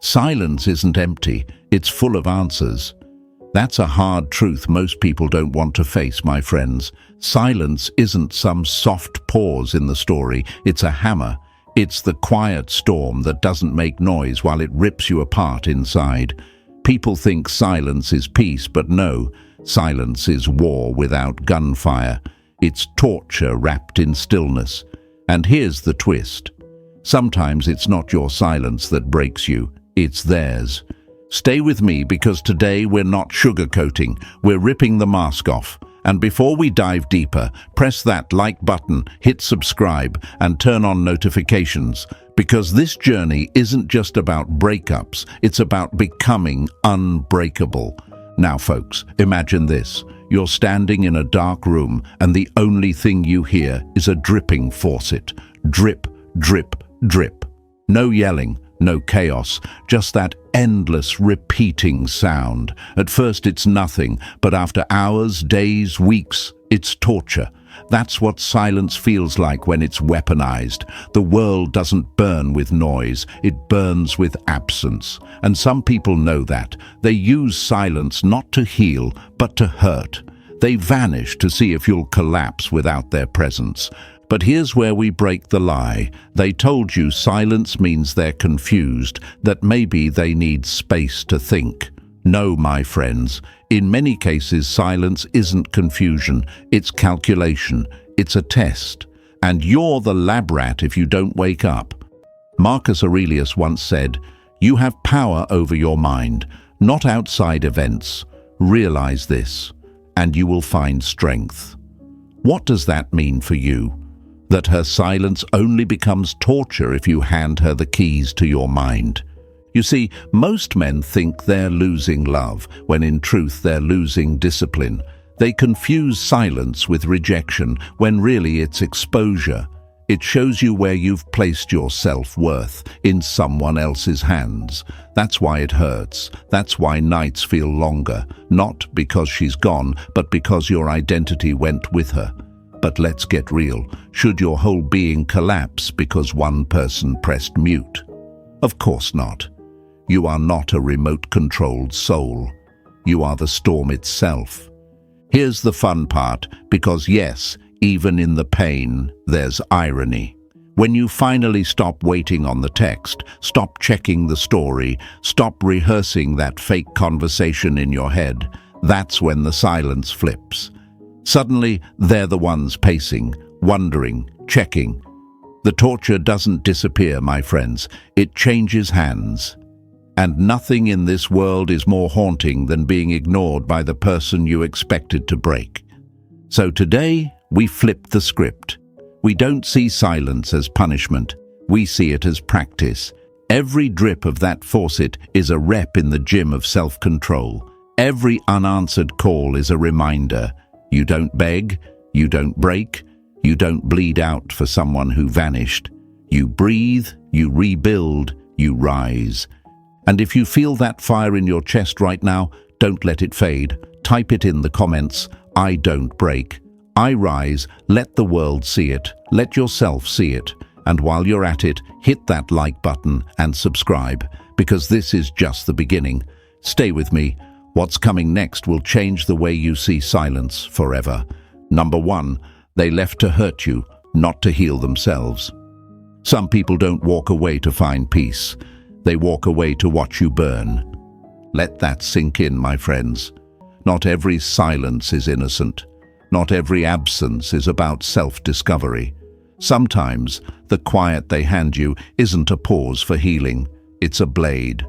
Silence isn't empty, it's full of answers. That's a hard truth most people don't want to face, my friends. Silence isn't some soft pause in the story, it's a hammer. It's the quiet storm that doesn't make noise while it rips you apart inside. People think silence is peace, but no, silence is war without gunfire. It's torture wrapped in stillness. And here's the twist. Sometimes it's not your silence that breaks you, it's theirs. Stay with me because today we're not sugarcoating, we're ripping the mask off. And before we dive deeper, press that like button, hit subscribe, and turn on notifications. Because this journey isn't just about breakups, it's about becoming unbreakable. Now folks, imagine this. You're standing in a dark room and the only thing you hear is a dripping faucet. Drip, drip, drip. No yelling, no chaos, just that endless repeating sound. At first it's nothing, but after hours, days, weeks, it's torture. That's what silence feels like when it's weaponized. The world doesn't burn with noise, it burns with absence. And some people know that. They use silence not to heal, but to hurt. They vanish to see if you'll collapse without their presence. But here's where we break the lie. They told you silence means they're confused, that maybe they need space to think. No, my friends. In many cases, silence isn't confusion, it's calculation, it's a test. And you're the lab rat if you don't wake up. Marcus Aurelius once said, "You have power over your mind, not outside events. Realize this, and you will find strength." What does that mean for you? That her silence only becomes torture if you hand her the keys to your mind. You see, most men think they're losing love, when in truth they're losing discipline. They confuse silence with rejection, when really it's exposure. It shows you where you've placed your self-worth, in someone else's hands. That's why it hurts. That's why nights feel longer. Not because she's gone, but because your identity went with her. But let's get real. Should your whole being collapse because one person pressed mute? Of course not. You are not a remote-controlled soul. You are the storm itself. Here's the fun part, because yes, even in the pain, there's irony. When you finally stop waiting on the text, stop checking the story, stop rehearsing that fake conversation in your head, that's when the silence flips. Suddenly, they're the ones pacing, wondering, checking. The torture doesn't disappear, my friends. It changes hands. And nothing in this world is more haunting than being ignored by the person you expected to break. So today, we flip the script. We don't see silence as punishment. We see it as practice. Every drip of that faucet is a rep in the gym of self-control. Every unanswered call is a reminder. You don't beg, you don't break, you don't bleed out for someone who vanished. You breathe, you rebuild, you rise. And if you feel that fire in your chest right now, don't let it fade. Type it in the comments. I don't break. I rise. Let the world see it. Let yourself see it. And while you're at it, hit that like button and subscribe, because this is just the beginning. Stay with me. What's coming next will change the way you see silence forever. Number 1, they left to hurt you, not to heal themselves. Some people don't walk away to find peace. They walk away to watch you burn. Let that sink in, my friends. Not every silence is innocent. Not every absence is about self-discovery. Sometimes the quiet they hand you isn't a pause for healing. It's a blade.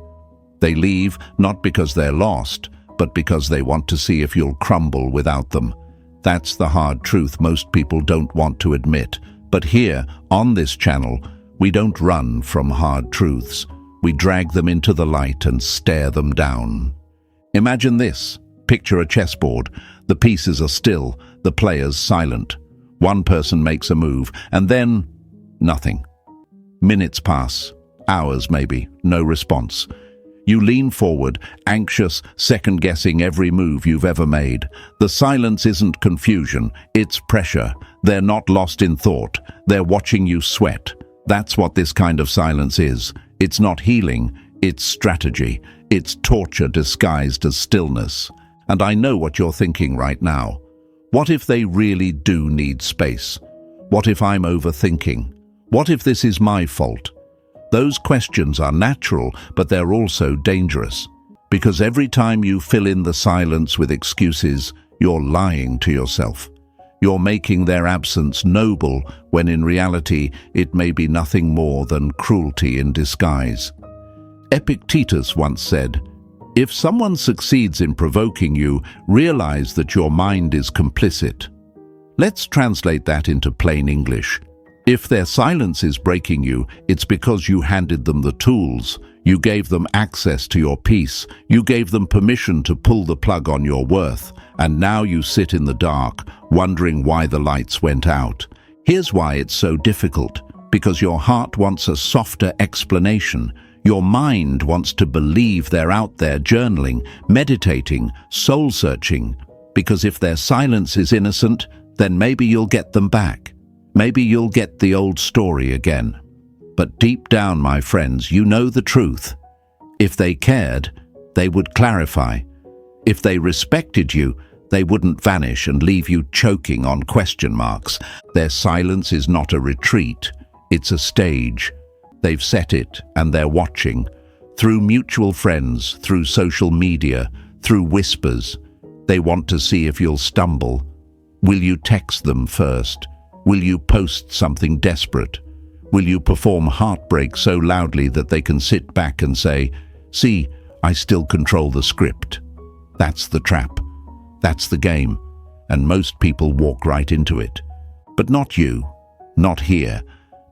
They leave not because they're lost, but because they want to see if you'll crumble without them. That's the hard truth most people don't want to admit. But here, on this channel, we don't run from hard truths. We drag them into the light and stare them down. Imagine this. Picture a chessboard. The pieces are still, the players silent. One person makes a move, and then nothing. Minutes pass, hours maybe, no response. You lean forward, anxious, second-guessing every move you've ever made. The silence isn't confusion, it's pressure. They're not lost in thought, they're watching you sweat. That's what this kind of silence is. It's not healing, It's strategy. It's torture disguised as stillness. And I know what you're thinking right now. What if they really do need space? What if I'm overthinking? What if this is my fault? Those questions are natural, but they're also dangerous. Because every time you fill in the silence with excuses, you're lying to yourself. You're making their absence noble when in reality it may be nothing more than cruelty in disguise. Epictetus once said, "If someone succeeds in provoking you, realize that your mind is complicit." Let's translate that into plain English. If their silence is breaking you, it's because you handed them the tools. You gave them access to your peace. You gave them permission to pull the plug on your worth. And now you sit in the dark, wondering why the lights went out. Here's why it's so difficult. Because your heart wants a softer explanation. Your mind wants to believe they're out there journaling, meditating, soul-searching. Because if their silence is innocent, then maybe you'll get them back. Maybe you'll get the old story again. But deep down, my friends, you know the truth. If they cared, they would clarify. If they respected you, they wouldn't vanish and leave you choking on question marks. Their silence is not a retreat, it's a stage. They've set it and they're watching. Through mutual friends, through social media, through whispers. They want to see if you'll stumble. Will you text them first? Will you post something desperate? Will you perform heartbreak so loudly that they can sit back and say, "See, I still control the script"? That's the trap. That's the game. And most people walk right into it. But not you. Not here.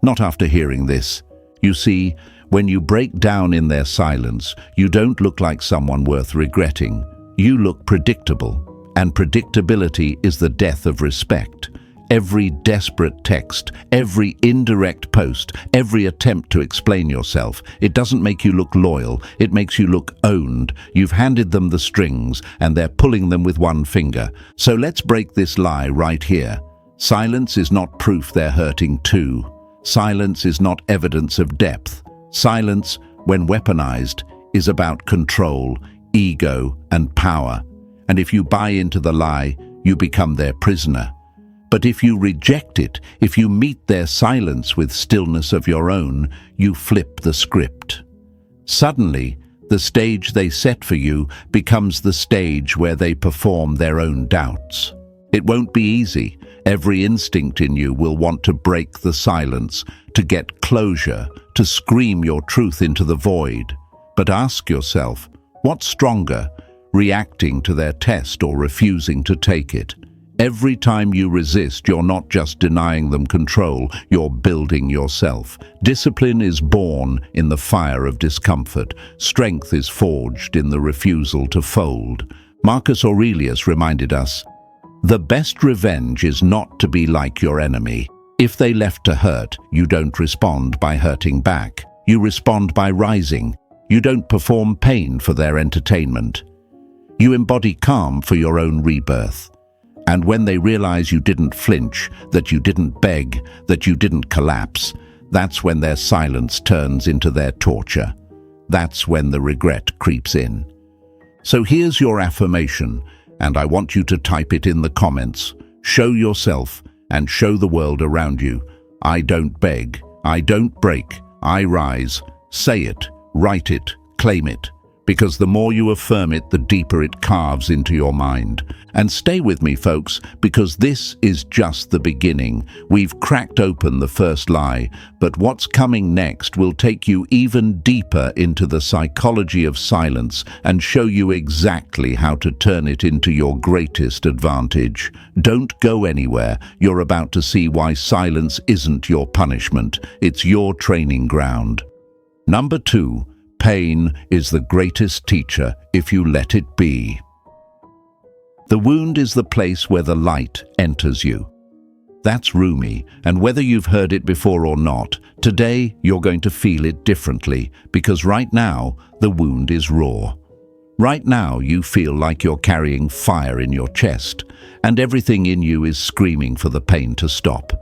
Not after hearing this. You see, when you break down in their silence, you don't look like someone worth regretting. You look predictable. And predictability is the death of respect. Every desperate text, every indirect post, every attempt to explain yourself, it doesn't make you look loyal, it makes you look owned. You've handed them the strings and they're pulling them with one finger. So let's break this lie right here. Silence is not proof they're hurting too. Silence is not evidence of depth. Silence, when weaponized, is about control, ego, and power. And if you buy into the lie, you become their prisoner. But if you reject it, if you meet their silence with stillness of your own, you flip the script. Suddenly, the stage they set for you becomes the stage where they perform their own doubts. It won't be easy. Every instinct in you will want to break the silence, to get closure, to scream your truth into the void. But ask yourself, what's stronger, reacting to their test or refusing to take it? Every time you resist, you're not just denying them control, you're building yourself. Discipline is born in the fire of discomfort. Strength is forged in the refusal to fold. Marcus Aurelius reminded us, "The best revenge is not to be like your enemy. If they left to hurt, you don't respond by hurting back. You respond by rising. You don't perform pain for their entertainment. You embody calm for your own rebirth. And when they realize you didn't flinch, that you didn't beg, that you didn't collapse, that's when their silence turns into their torture. That's when the regret creeps in." So here's your affirmation, and I want you to type it in the comments. Show yourself and show the world around you. I don't beg, I don't break, I rise. Say it, write it, claim it. Because the more you affirm it, the deeper it carves into your mind. And stay with me, folks, because this is just the beginning. We've cracked open the first lie, but what's coming next will take you even deeper into the psychology of silence and show you exactly how to turn it into your greatest advantage. Don't go anywhere. You're about to see why silence isn't your punishment. It's your training ground. Number 2. Pain is the greatest teacher if you let it be. The wound is the place where the light enters you. That's Rumi, and whether you've heard it before or not, today you're going to feel it differently, because right now the wound is raw. Right now you feel like you're carrying fire in your chest, and everything in you is screaming for the pain to stop.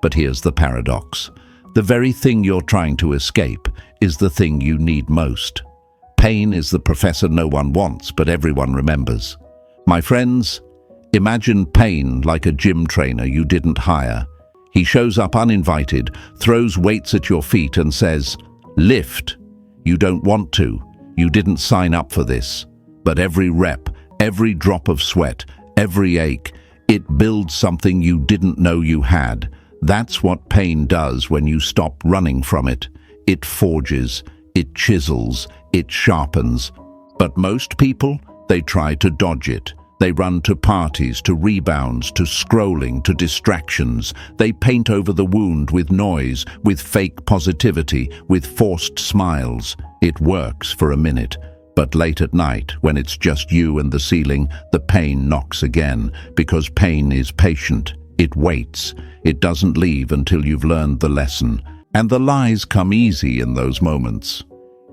But here's the paradox. The very thing you're trying to escape is the thing you need most. Pain is the professor no one wants, but everyone remembers. My friends, imagine pain like a gym trainer you didn't hire. He shows up uninvited, throws weights at your feet and says, "Lift." You don't want to. You didn't sign up for this. But every rep, every drop of sweat, every ache, it builds something you didn't know you had. That's what pain does when you stop running from it. It forges, it chisels, it sharpens. But most people, they try to dodge it. They run to parties, to rebounds, to scrolling, to distractions. They paint over the wound with noise, with fake positivity, with forced smiles. It works for a minute. But late at night, when it's just you and the ceiling, the pain knocks again, because pain is patient. It waits. It doesn't leave until you've learned the lesson. And the lies come easy in those moments.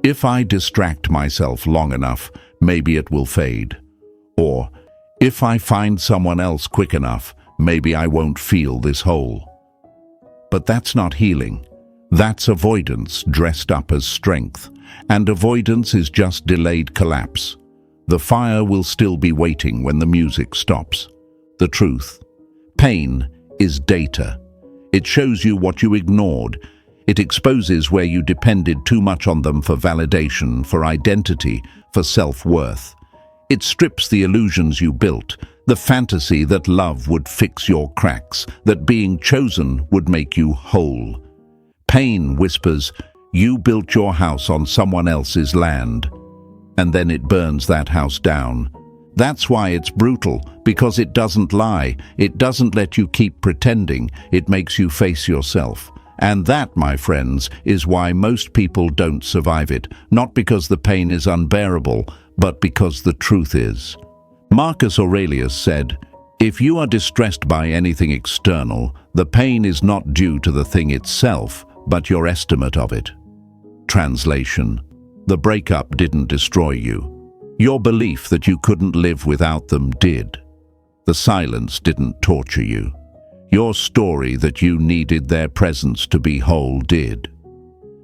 If I distract myself long enough, maybe it will fade. Or, if I find someone else quick enough, maybe I won't feel this hole. But that's not healing. That's avoidance dressed up as strength. And avoidance is just delayed collapse. The fire will still be waiting when the music stops. The truth. Pain is data. It shows you what you ignored. It exposes where you depended too much on them for validation, for identity, for self-worth. It strips the illusions you built, the fantasy that love would fix your cracks, that being chosen would make you whole. Pain whispers, "You built your house on someone else's land," and then it burns that house down. That's why it's brutal, because it doesn't lie. It doesn't let you keep pretending. It makes you face yourself. And that, my friends, is why most people don't survive it, not because the pain is unbearable, but because the truth is. Marcus Aurelius said, "If you are distressed by anything external, the pain is not due to the thing itself, but your estimate of it." Translation: the breakup didn't destroy you. Your belief that you couldn't live without them did. The silence didn't torture you. Your story that you needed their presence to be whole did.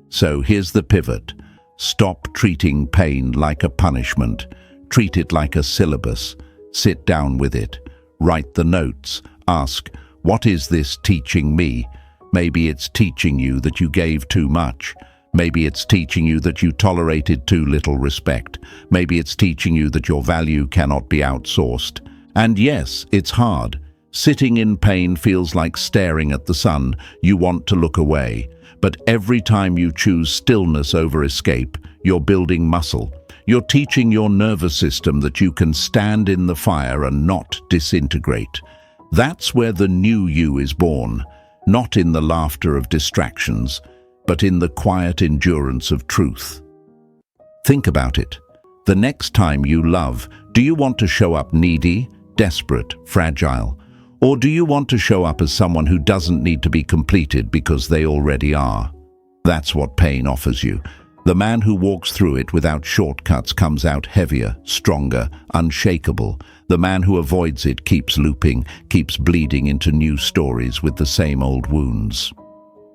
So here's the pivot. Stop treating pain like a punishment. Treat it like a syllabus. Sit down with it. Write the notes. Ask, what is this teaching me? Maybe it's teaching you that you gave too much. Maybe it's teaching you that you tolerated too little respect. Maybe it's teaching you that your value cannot be outsourced. And yes, it's hard. Sitting in pain feels like staring at the sun. You want to look away. But every time you choose stillness over escape, you're building muscle. You're teaching your nervous system that you can stand in the fire and not disintegrate. That's where the new you is born, not in the laughter of distractions, but in the quiet endurance of truth. Think about it. The next time you love, do you want to show up needy, desperate, fragile? Or do you want to show up as someone who doesn't need to be completed because they already are? That's what pain offers you. The man who walks through it without shortcuts comes out heavier, stronger, unshakable. The man who avoids it keeps looping, keeps bleeding into new stories with the same old wounds.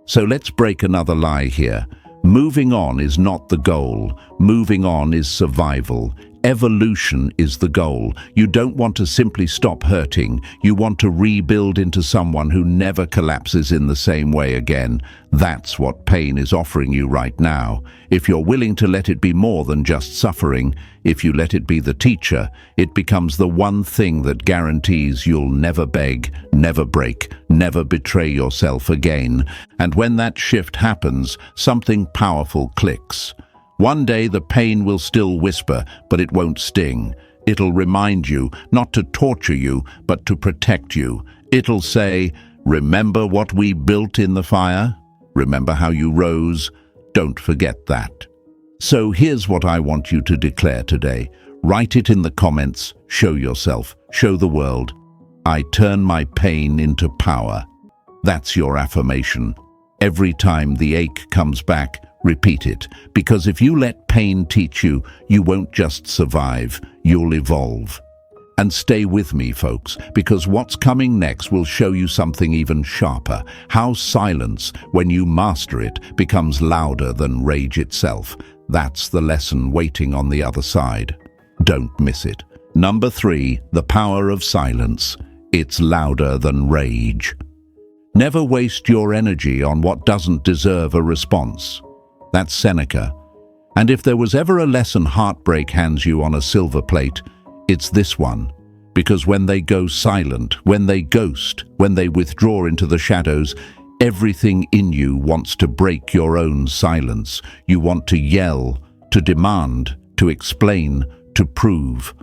So let's break another lie here. Moving on is not the goal. Moving on is survival. Evolution is the goal. You don't want to simply stop hurting. You want to rebuild into someone who never collapses in the same way again. That's what pain is offering you right now. If you're willing to let it be more than just suffering, if you let it be the teacher, it becomes the one thing that guarantees you'll never beg, never break, never betray yourself again. And when that shift happens, something powerful clicks. One day the pain will still whisper, but it won't sting. It'll remind you, not to torture you, but to protect you. It'll say, "Remember what we built in the fire? Remember how you rose? Don't forget that." So here's what I want you to declare today. Write it in the comments. Show yourself. Show the world. I turn my pain into power. That's your affirmation. Every time the ache comes back, repeat it, because if you let pain teach you, you won't just survive, you'll evolve. And stay with me, folks, because what's coming next will show you something even sharper, how silence, when you master it, becomes louder than rage itself. That's the lesson waiting on the other side. Don't miss it. Number 3, the power of silence. It's louder than rage. Never waste your energy on what doesn't deserve a response. That's Seneca. And if there was ever a lesson heartbreak hands you on a silver plate, it's this one. Because when they go silent, when they ghost, when they withdraw into the shadows, everything in you wants to break your own silence. You want to yell, to demand, to explain, to prove.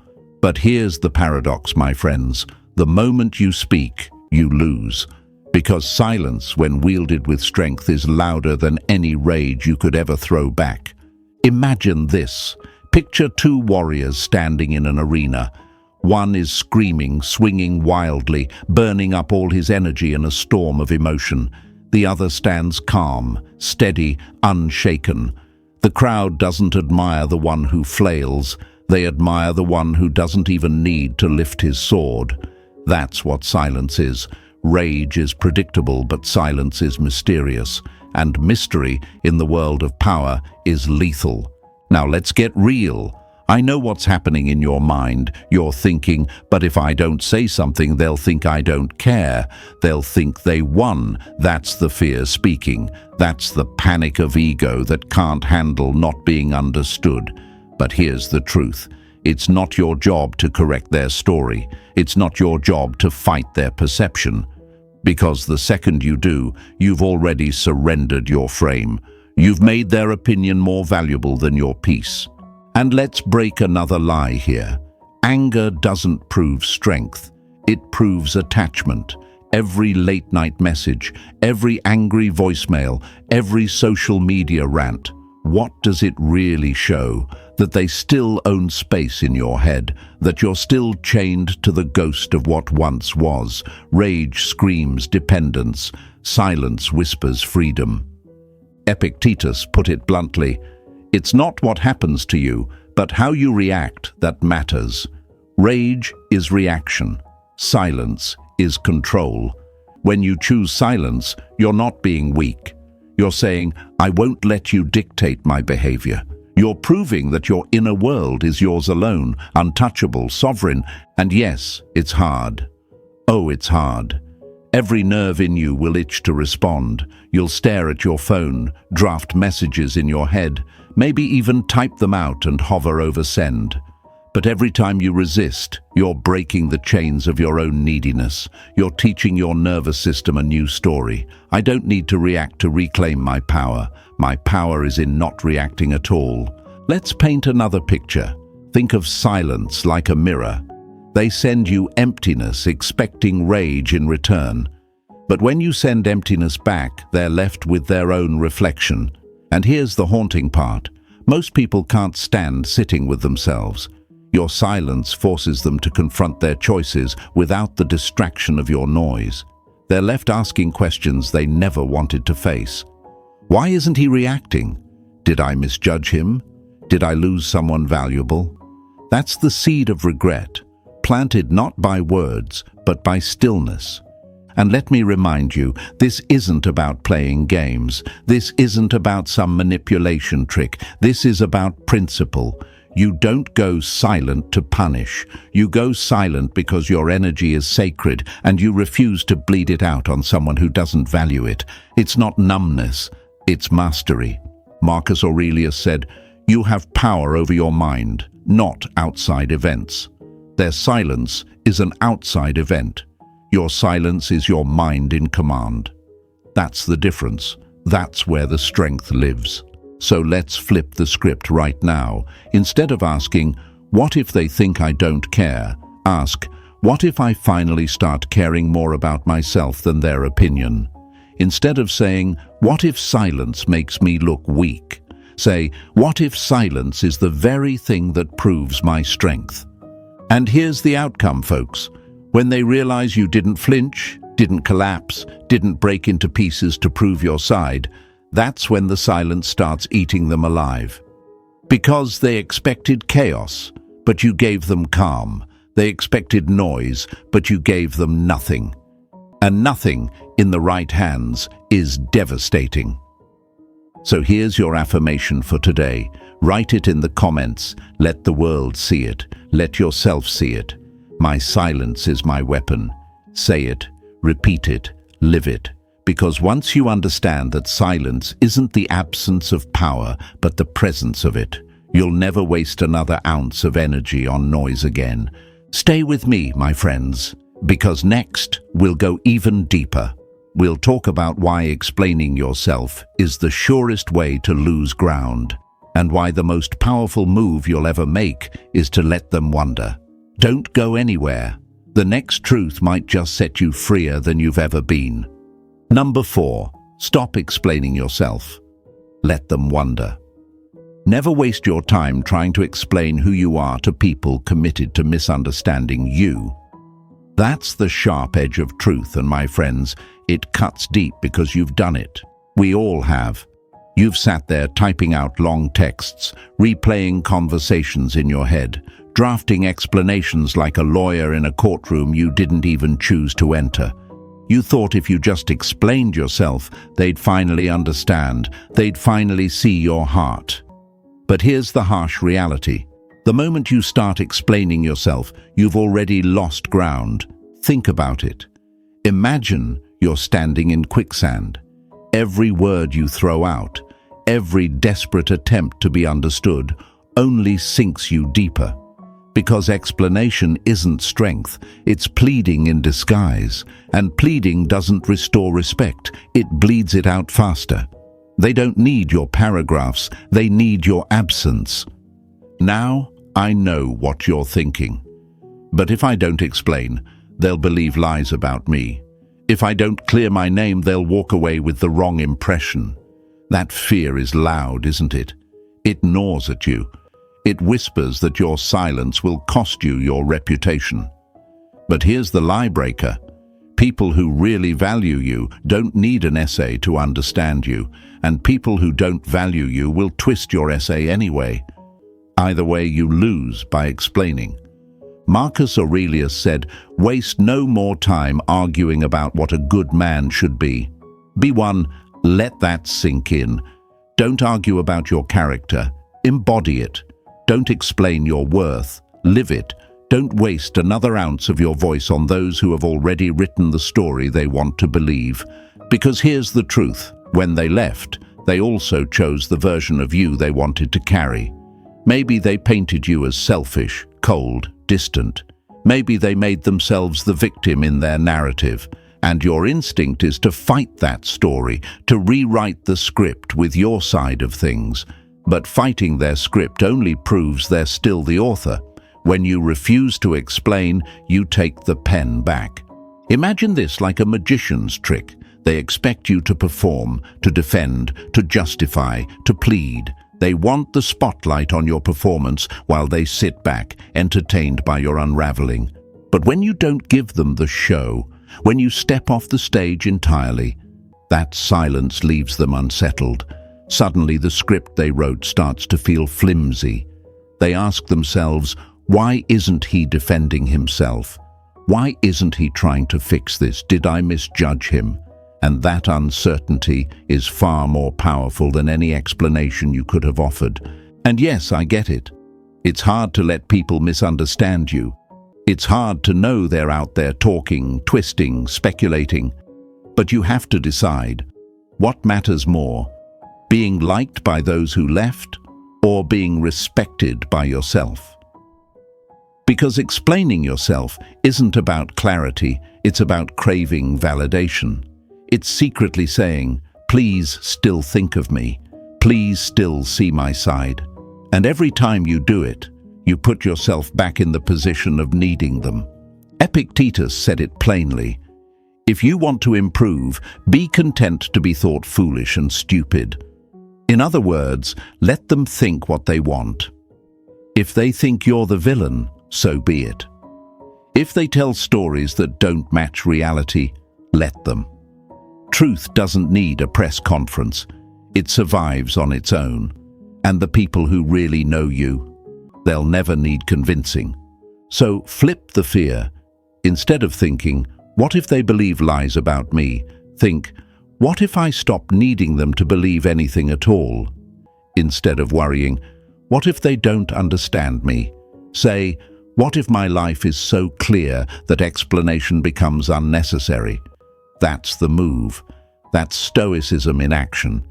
But here's the paradox, my friends. The moment you speak, you lose. Because silence, when wielded with strength, is louder than any rage you could ever throw back. Imagine this. Picture 2 warriors standing in an arena. One is screaming, swinging wildly, burning up all his energy in a storm of emotion. The other stands calm, steady, unshaken. The crowd doesn't admire the one who flails. They admire the one who doesn't even need to lift his sword. That's what silence is. Rage is predictable, but silence is mysterious. And mystery, in the world of power, is lethal. Now let's get real. I know what's happening in your mind. You're thinking, but if I don't say something, they'll think I don't care. They'll think they won. That's the fear speaking. That's the panic of ego that can't handle not being understood. But here's the truth. It's not your job to correct their story. It's not your job to fight their perception. Because the second you do, you've already surrendered your frame. You've made their opinion more valuable than your peace. And let's break another lie here. Anger doesn't prove strength. It proves attachment. Every late-night message, every angry voicemail, every social media rant. What does it really show? That they still own space in your head, that you're still chained to the ghost of what once was. Rage screams dependence, silence whispers freedom. Epictetus put it bluntly, it's not what happens to you, but how you react that matters. Rage is reaction. Silence is control. When you choose silence, you're not being weak. You're saying, I won't let you dictate my behavior. You're proving that your inner world is yours alone, untouchable, sovereign, and yes, it's hard. Oh, it's hard. Every nerve in you will itch to respond. You'll stare at your phone, draft messages in your head, maybe even type them out and hover over send. But every time you resist, you're breaking the chains of your own neediness. You're teaching your nervous system a new story. I don't need to react to reclaim my power. My power is in not reacting at all. Let's paint another picture. Think of silence like a mirror. They send you emptiness, expecting rage in return. But when you send emptiness back, they're left with their own reflection. And here's the haunting part. Most people can't stand sitting with themselves. Your silence forces them to confront their choices without the distraction of your noise. They're left asking questions they never wanted to face. Why isn't he reacting? Did I misjudge him? Did I lose someone valuable? That's the seed of regret, planted not by words, but by stillness. And let me remind you, this isn't about playing games. This isn't about some manipulation trick. This is about principle. You don't go silent to punish. You go silent because your energy is sacred and you refuse to bleed it out on someone who doesn't value it. It's not numbness, it's mastery. Marcus Aurelius said, "You have power over your mind, not outside events." Their silence is an outside event. Your silence is your mind in command. That's the difference. That's where the strength lives. So let's flip the script right now. Instead of asking, what if they think I don't care? Ask, what if I finally start caring more about myself than their opinion? Instead of saying, what if silence makes me look weak? Say, what if silence is the very thing that proves my strength? And here's the outcome, folks. When they realize you didn't flinch, didn't collapse, didn't break into pieces to prove your side, that's when the silence starts eating them alive. Because they expected chaos, but you gave them calm. They expected noise, but you gave them nothing. And nothing, in the right hands, is devastating. So here's your affirmation for today. Write it in the comments. Let the world see it. Let yourself see it. My silence is my weapon. Say it, repeat it, live it. Because once you understand that silence isn't the absence of power, but the presence of it, you'll never waste another ounce of energy on noise again. Stay with me, my friends, because next we'll go even deeper. We'll talk about why explaining yourself is the surest way to lose ground, and why the most powerful move you'll ever make is to let them wonder. Don't go anywhere. The next truth might just set you freer than you've ever been. Number 4, stop explaining yourself. Let them wonder. Never waste your time trying to explain who you are to people committed to misunderstanding you. That's the sharp edge of truth, and my friends, it cuts deep because you've done it. We all have. You've sat there typing out long texts, replaying conversations in your head, drafting explanations like a lawyer in a courtroom you didn't even choose to enter. You thought if you just explained yourself, they'd finally understand, they'd finally see your heart. But here's the harsh reality. The moment you start explaining yourself, you've already lost ground. Think about it. Imagine you're standing in quicksand. Every word you throw out, every desperate attempt to be understood, only sinks you deeper. Because explanation isn't strength, it's pleading in disguise, and pleading doesn't restore respect, it bleeds it out faster. They don't need your paragraphs, they need your absence. Now, I know what you're thinking. But if I don't explain, they'll believe lies about me. If I don't clear my name, they'll walk away with the wrong impression. That fear is loud, isn't it? It gnaws at you. It whispers that your silence will cost you your reputation. But here's the lie breaker. People who really value you don't need an essay to understand you, and people who don't value you will twist your essay anyway. Either way, you lose by explaining. Marcus Aurelius said, "Waste no more time arguing about what a good man should be. Be one, let that sink in. Don't argue about your character, embody it. Don't explain your worth, live it. Don't waste another ounce of your voice on those who have already written the story they want to believe. Because here's the truth, when they left, they also chose the version of you they wanted to carry. Maybe they painted you as selfish, cold, distant. Maybe they made themselves the victim in their narrative. And your instinct is to fight that story, to rewrite the script with your side of things. But fighting their script only proves they're still the author. When you refuse to explain, you take the pen back. Imagine this like a magician's trick. They expect you to perform, to defend, to justify, to plead. They want the spotlight on your performance while they sit back, entertained by your unraveling. But when you don't give them the show, when you step off the stage entirely, that silence leaves them unsettled. Suddenly the script they wrote starts to feel flimsy. They ask themselves, why isn't he defending himself? Why isn't he trying to fix this? Did I misjudge him? And that uncertainty is far more powerful than any explanation you could have offered. And yes, I get it. It's hard to let people misunderstand you. It's hard to know they're out there talking, twisting, speculating. But you have to decide, what matters more? Being liked by those who left, or being respected by yourself? Because explaining yourself isn't about clarity, it's about craving validation. It's secretly saying, please still think of me, please still see my side. And every time you do it, you put yourself back in the position of needing them. Epictetus said it plainly, if you want to improve, be content to be thought foolish and stupid. In other words, let them think what they want. If they think you're the villain, so be it. If they tell stories that don't match reality, let them. Truth doesn't need a press conference. It survives on its own. And the people who really know you, they'll never need convincing. So flip the fear. Instead of thinking, what if they believe lies about me? Think, What if I stop needing them to believe anything at all? Instead of worrying, what if they don't understand me? Say, what if my life is so clear that explanation becomes unnecessary? That's the move. That's stoicism in action.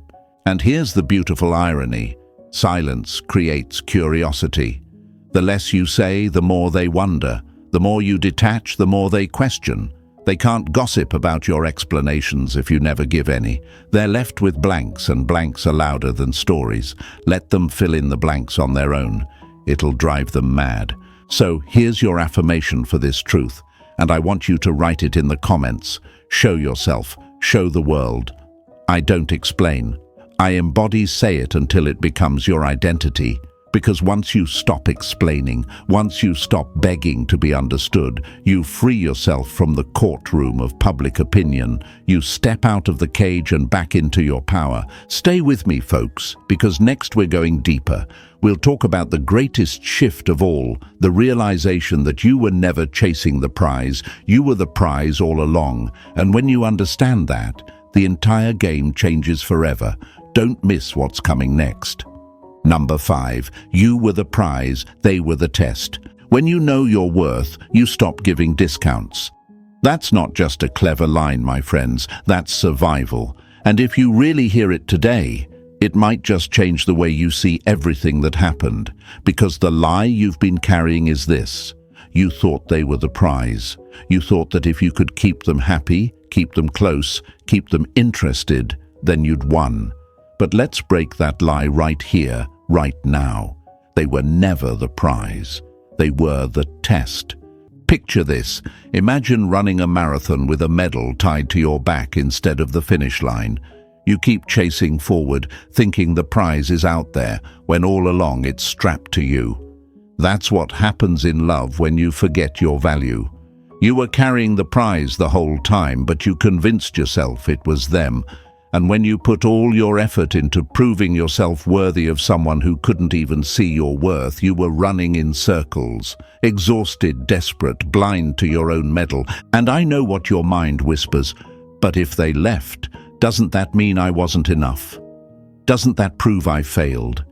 And here's the beautiful irony. Silence creates curiosity. The less you say, the more they wonder. The more you detach, the more they question. They can't gossip about your explanations if you never give any. They're left with blanks, and blanks are louder than stories. Let them fill in the blanks on their own. It'll drive them mad. So here's your affirmation for this truth, and I want you to write it in the comments. Show yourself. Show the world. I don't explain. I embody. Say it until it becomes your identity. Because once you stop explaining, once you stop begging to be understood, you free yourself from the courtroom of public opinion. You step out of the cage and back into your power. Stay with me, folks, because next we're going deeper. We'll talk about the greatest shift of all, the realization that you were never chasing the prize. You were the prize all along. And when you understand that, the entire game changes forever. Don't miss what's coming next. Number 5. You were the prize, they were the test. When you know your worth, you stop giving discounts. That's not just a clever line, my friends. That's survival. And if you really hear it today, it might just change the way you see everything that happened. Because the lie you've been carrying is this. You thought they were the prize. You thought that if you could keep them happy, keep them close, keep them interested, then you'd won. But let's break that lie right here, right now. They were never the prize. They were the test. Picture this. Imagine running a marathon with a medal tied to your back instead of the finish line. You keep chasing forward, thinking the prize is out there, when all along it's strapped to you. That's what happens in love when you forget your value. You were carrying the prize the whole time, but you convinced yourself it was them. And when you put all your effort into proving yourself worthy of someone who couldn't even see your worth, you were running in circles, exhausted, desperate, blind to your own medal. And I know what your mind whispers, but if they left, doesn't that mean I wasn't enough? Doesn't that prove I failed?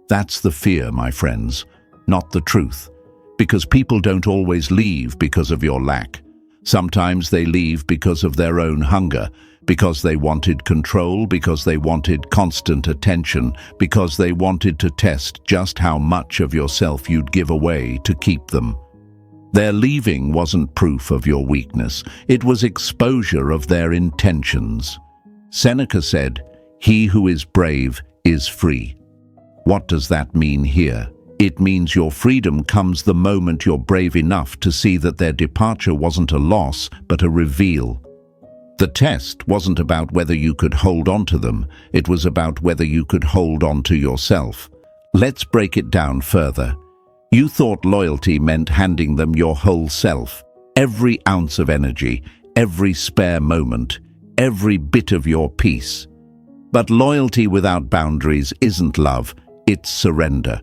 That's the fear, my friends, not the truth. Because people don't always leave because of your lack. Sometimes they leave because of their own hunger, because they wanted control, because they wanted constant attention, because they wanted to test just how much of yourself you'd give away to keep them. Their leaving wasn't proof of your weakness, it was exposure of their intentions. Seneca said, "He who is brave is free." What does that mean here? It means your freedom comes the moment you're brave enough to see that their departure wasn't a loss, but a reveal. The test wasn't about whether you could hold on to them, it was about whether you could hold on to yourself. Let's break it down further. You thought loyalty meant handing them your whole self, every ounce of energy, every spare moment, every bit of your peace. But loyalty without boundaries isn't love, it's surrender.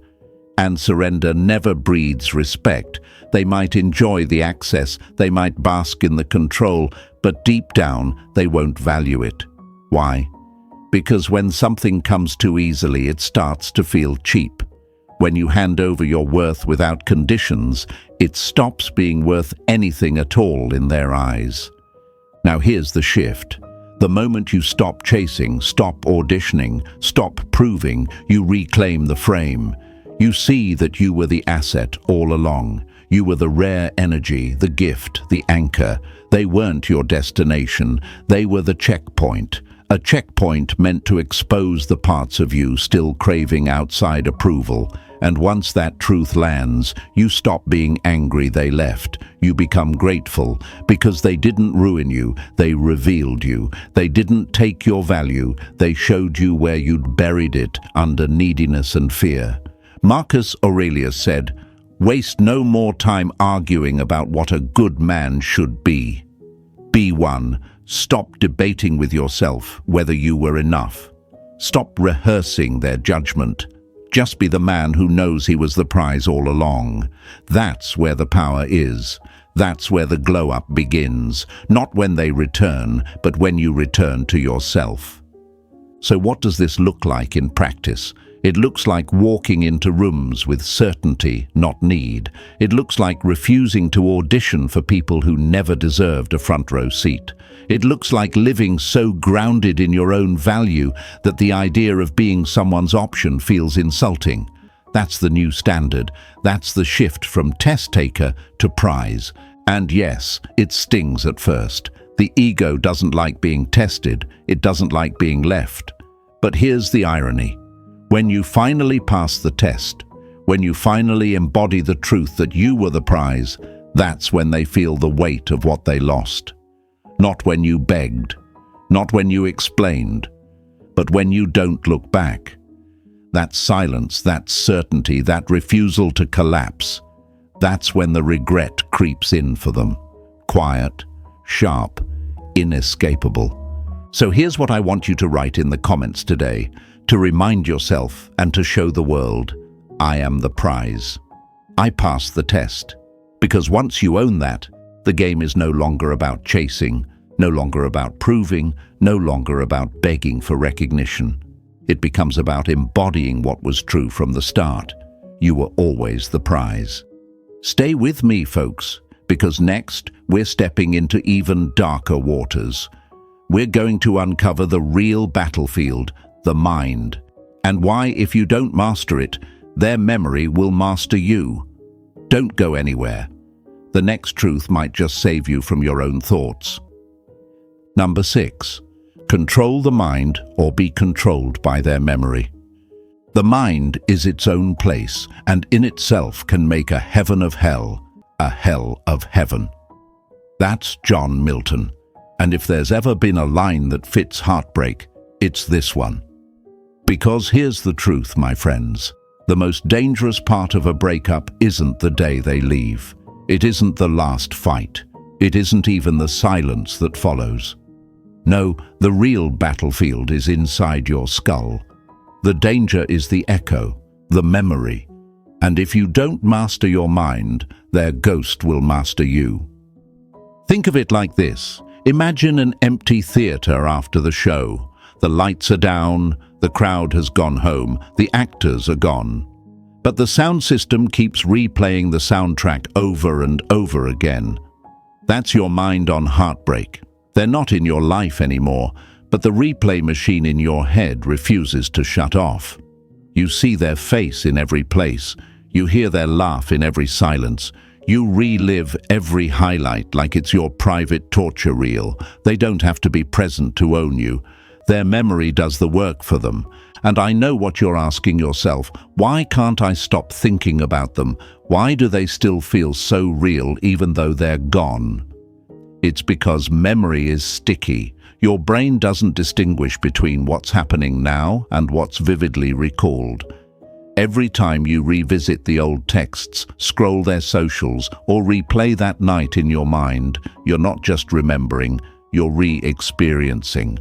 And surrender never breeds respect. They might enjoy the access, they might bask in the control, but deep down they won't value it. Why? Because when something comes too easily, it starts to feel cheap. When you hand over your worth without conditions, it stops being worth anything at all in their eyes. Now here's the shift. The moment you stop chasing, stop auditioning, stop proving, you reclaim the frame. You see that you were the asset all along. You were the rare energy, the gift, the anchor. They weren't your destination. They were the checkpoint. A checkpoint meant to expose the parts of you still craving outside approval. And once that truth lands, you stop being angry they left. You become grateful because they didn't ruin you, they revealed you. They didn't take your value, they showed you where you'd buried it under neediness and fear. Marcus Aurelius said, "Waste no more time arguing about what a good man should be. Be one. Stop debating with yourself whether you were enough. Stop rehearsing their judgment. Just be the man who knows he was the prize all along. That's where the power is. That's where the glow-up begins, not when they return, but when you return to yourself. So what does this look like in practice? It looks like walking into rooms with certainty, not need. It looks like refusing to audition for people who never deserved a front row seat. It looks like living so grounded in your own value that the idea of being someone's option feels insulting. That's the new standard. That's the shift from test taker to prize. And yes, it stings at first. The ego doesn't like being tested. It doesn't like being left. But here's the irony. When you finally pass the test, when you finally embody the truth that you were the prize, that's when they feel the weight of what they lost. Not when you begged, not when you explained, but when you don't look back. That silence, that certainty, that refusal to collapse, that's when the regret creeps in for them. Quiet, sharp, inescapable. So here's what I want you to write in the comments today, to remind yourself and to show the world, I am the prize. I passed the test. Because once you own that, the game is no longer about chasing, no longer about proving, no longer about begging for recognition. It becomes about embodying what was true from the start. You were always the prize. Stay with me, folks, because next we're stepping into even darker waters. We're going to uncover the real battlefield, the mind, and why, if you don't master it, their memory will master you. Don't go anywhere. The next truth might just save you from your own thoughts. Number 6. Control the mind or be controlled by their memory. The mind is its own place and in itself can make a heaven of hell, a hell of heaven. That's John Milton. And if there's ever been a line that fits heartbreak, it's this one. Because here's the truth, my friends. The most dangerous part of a breakup isn't the day they leave. It isn't the last fight. It isn't even the silence that follows. No, the real battlefield is inside your skull. The danger is the echo, the memory. And if you don't master your mind, their ghost will master you. Think of it like this. Imagine an empty theater after the show. The lights are down, the crowd has gone home, the actors are gone. But the sound system keeps replaying the soundtrack over and over again. That's your mind on heartbreak. They're not in your life anymore, but the replay machine in your head refuses to shut off. You see their face in every place. You hear their laugh in every silence. You relive every highlight like it's your private torture reel. They don't have to be present to own you. Their memory does the work for them. And I know what you're asking yourself. Why can't I stop thinking about them? Why do they still feel so real even though they're gone? It's because memory is sticky. Your brain doesn't distinguish between what's happening now and what's vividly recalled. Every time you revisit the old texts, scroll their socials, or replay that night in your mind, you're not just remembering, you're re-experiencing.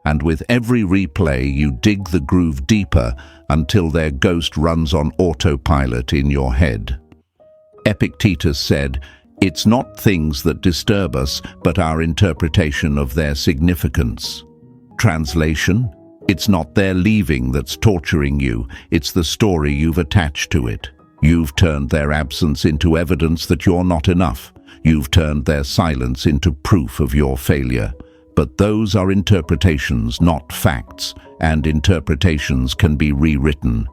And with every replay, you dig the groove deeper until their ghost runs on autopilot in your head. Epictetus said, "It's not things that disturb us, but our interpretation of their significance." Translation: it's not their leaving that's torturing you, it's the story you've attached to it. You've turned their absence into evidence that you're not enough. You've turned their silence into proof of your failure. But those are interpretations, not facts, and interpretations can be rewritten.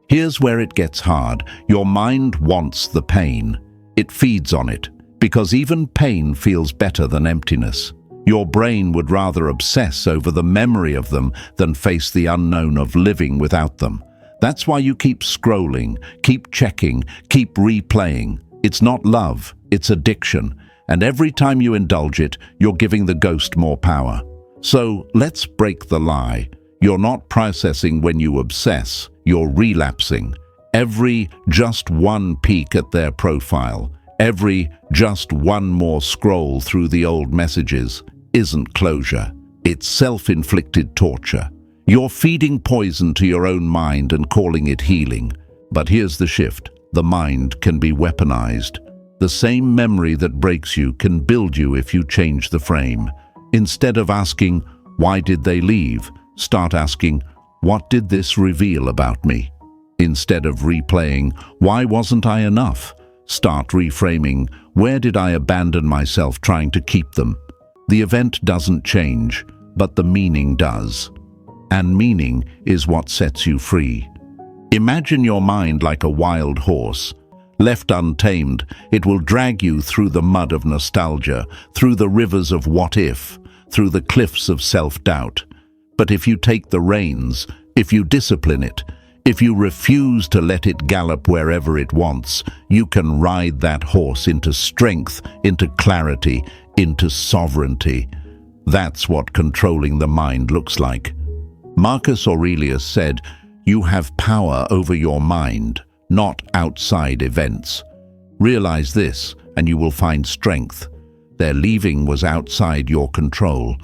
Here's where it gets hard. Your mind wants the pain. It feeds on it, because even pain feels better than emptiness. Your brain would rather obsess over the memory of them than face the unknown of living without them. That's why you keep scrolling, keep checking, keep replaying. It's not love, it's addiction. And every time you indulge it, you're giving the ghost more power. So let's break the lie. You're not processing when you obsess, you're relapsing. Every just one peek at their profile, every just one more scroll through the old messages isn't closure. It's self-inflicted torture. You're feeding poison to your own mind and calling it healing. But here's the shift. The mind can be weaponized. The same memory that breaks you can build you if you change the frame. Instead of asking, "Why did they leave?" start asking, "What did this reveal about me?" Instead of replaying, "Why wasn't I enough?" start reframing, "Where did I abandon myself trying to keep them?" The event doesn't change, but the meaning does. And meaning is what sets you free. Imagine your mind like a wild horse. Left untamed, it will drag you through the mud of nostalgia, through the rivers of what if, through the cliffs of self-doubt. But if you take the reins, if you discipline it, if you refuse to let it gallop wherever it wants, you can ride that horse into strength, into clarity, into sovereignty. That's what controlling the mind looks like. Marcus Aurelius said, "You have power over your mind, not outside events." Realize this, and you will find strength. Their leaving was outside your control.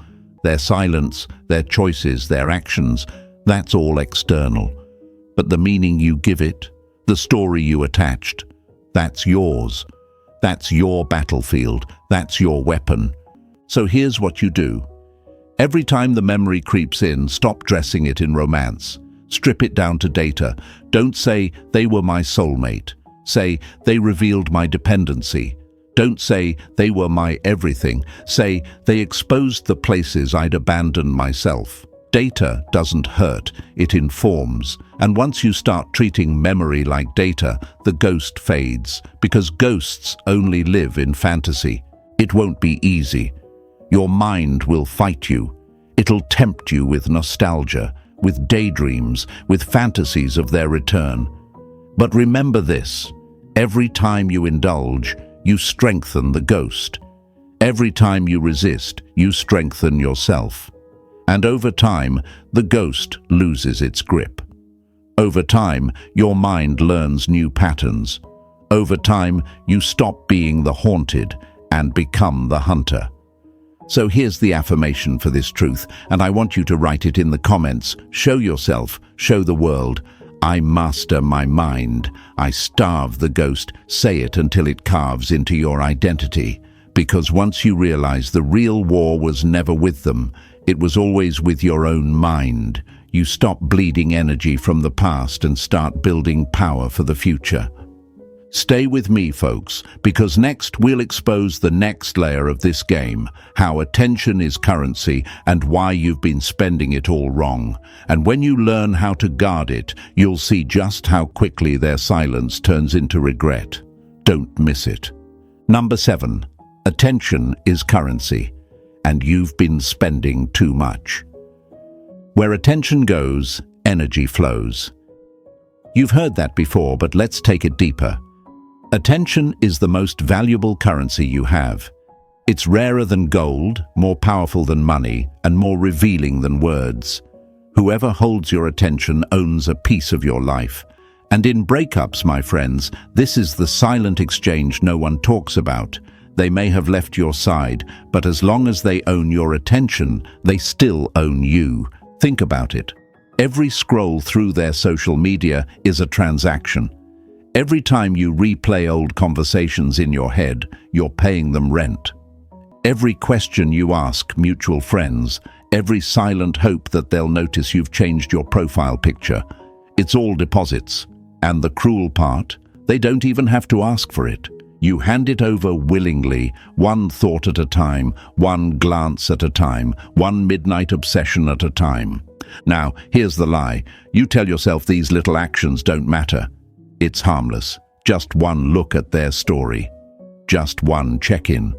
Their silence, their choices, their actions, that's all external. But the meaning you give it, the story you attached, that's yours. That's your battlefield. That's your weapon. So here's what you do. Every time the memory creeps in, stop dressing it in romance. Strip it down to data. Don't say, "They were my soulmate." Say, "They revealed my dependency." Don't say, "They were my everything." Say, "They exposed the places I'd abandoned myself." Data doesn't hurt, it informs. And once you start treating memory like data, the ghost fades, because ghosts only live in fantasy. It won't be easy. Your mind will fight you. It'll tempt you with nostalgia, with daydreams, with fantasies of their return. But remember this, every time you indulge, you strengthen the ghost. Every time you resist, you strengthen yourself. And over time, the ghost loses its grip. Over time, your mind learns new patterns. Over time, you stop being the haunted and become the hunter. So here's the affirmation for this truth, and I want you to write it in the comments. Show yourself, show the world. I master my mind. I starve the ghost. Say it until it carves into your identity. Because once you realize the real war was never with them, it was always with your own mind. You stop bleeding energy from the past and start building power for the future. Stay with me, folks, because next we'll expose the next layer of this game, how attention is currency and why you've been spending it all wrong. And when you learn how to guard it, you'll see just how quickly their silence turns into regret. Don't miss it. Number 7. Attention is currency, and you've been spending too much. Where attention goes, energy flows. You've heard that before, but let's take it deeper. Attention is the most valuable currency you have. It's rarer than gold, more powerful than money, and more revealing than words. Whoever holds your attention owns a piece of your life. And in breakups, my friends, this is the silent exchange no one talks about. They may have left your side, but as long as they own your attention, they still own you. Think about it. Every scroll through their social media is a transaction. Every time you replay old conversations in your head, you're paying them rent. Every question you ask mutual friends, every silent hope that they'll notice you've changed your profile picture, it's all deposits. And the cruel part, they don't even have to ask for it. You hand it over willingly, one thought at a time, one glance at a time, one midnight obsession at a time. Now, here's the lie. You tell yourself these little actions don't matter. It's harmless. Just one look at their story. Just one check-in.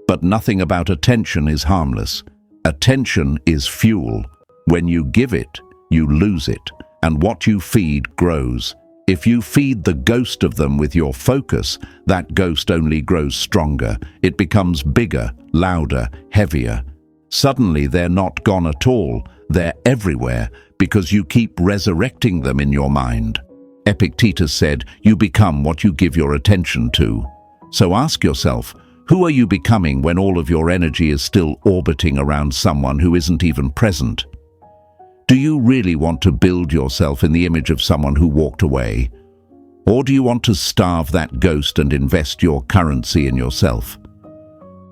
But nothing about attention is harmless. Attention is fuel. When you give it, you lose it. And what you feed grows. If you feed the ghost of them with your focus, that ghost only grows stronger. It becomes bigger, louder, heavier. Suddenly they're not gone at all. They're everywhere because you keep resurrecting them in your mind. Epictetus said, "You become what you give your attention to." So ask yourself, who are you becoming when all of your energy is still orbiting around someone who isn't even present? Do you really want to build yourself in the image of someone who walked away? Or do you want to starve that ghost and invest your currency in yourself?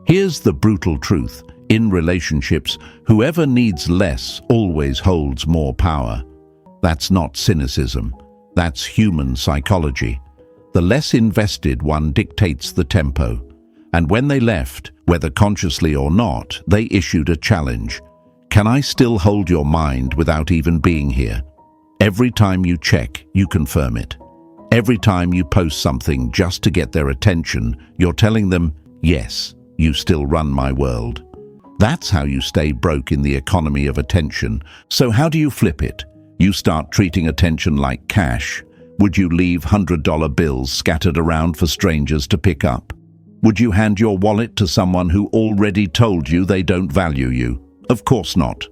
Here's the brutal truth. In relationships, whoever needs less always holds more power. That's not cynicism. That's human psychology. The less invested one dictates the tempo. And when they left, whether consciously or not, they issued a challenge. Can I still hold your mind without even being here? Every time you check, you confirm it. Every time you post something just to get their attention, you're telling them, yes, you still run my world. That's how you stay broke in the economy of attention. So how do you flip it? You start treating attention like cash. Would you leave $100 bills scattered around for strangers to pick up? Would you hand your wallet to someone who already told you they don't value you? Of course not.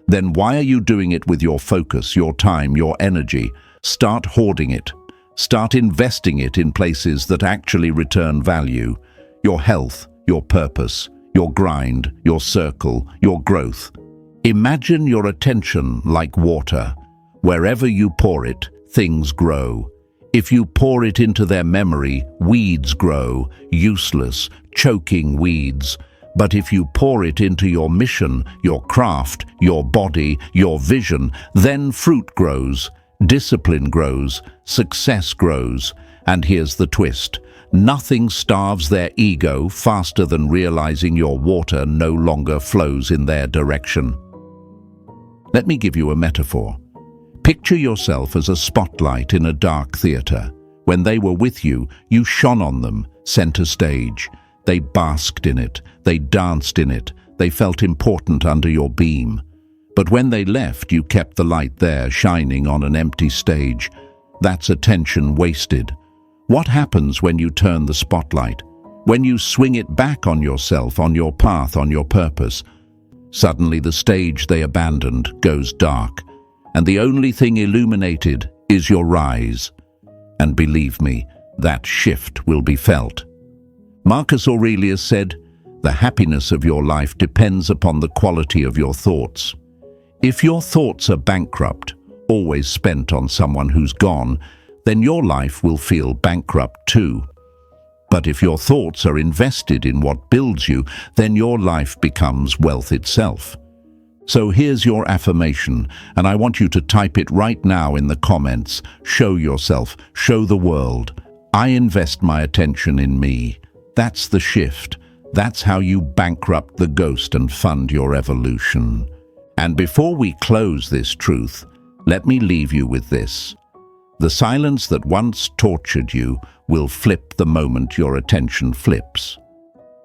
Then why are you doing it with your focus, your time, your energy? Start hoarding it. Start investing it in places that actually return value. Your health, your purpose, your grind, your circle, your growth. Imagine your attention like water. Wherever you pour it, things grow. If you pour it into their memory, weeds grow, useless, choking weeds. But if you pour it into your mission, your craft, your body, your vision, then fruit grows, discipline grows, success grows. And here's the twist. Nothing starves their ego faster than realizing your water no longer flows in their direction. Let me give you a metaphor. Picture yourself as a spotlight in a dark theater. When they were with you, you shone on them, center stage. They basked in it, they danced in it, they felt important under your beam. But when they left, you kept the light there, shining on an empty stage. That's attention wasted. What happens when you turn the spotlight? When you swing it back on yourself, on your path, on your purpose? Suddenly the stage they abandoned goes dark, and the only thing illuminated is your rise. And believe me, that shift will be felt. Marcus Aurelius said, "The happiness of your life depends upon the quality of your thoughts." If your thoughts are bankrupt, always spent on someone who's gone, then your life will feel bankrupt too. But if your thoughts are invested in what builds you, then your life becomes wealth itself. So here's your affirmation, and I want you to type it right now in the comments. Show yourself, show the world. I invest my attention in me. That's the shift. That's how you bankrupt the ghost and fund your evolution. And before we close this truth, let me leave you with this. The silence that once tortured you will flip the moment your attention flips.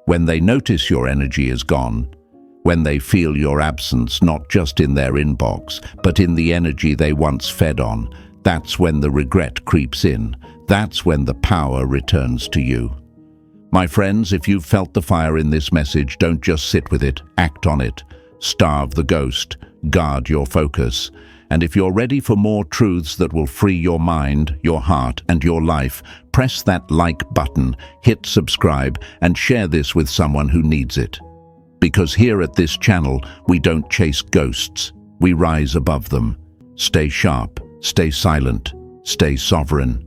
When they notice your energy is gone, when they feel your absence not just in their inbox, but in the energy they once fed on, that's when the regret creeps in. That's when the power returns to you. My friends, if you've felt the fire in this message, don't just sit with it, act on it. Starve the ghost, guard your focus. And if you're ready for more truths that will free your mind, your heart, and your life, press that like button, hit subscribe, and share this with someone who needs it. Because here at this channel, we don't chase ghosts, we rise above them. Stay sharp, stay silent, stay sovereign.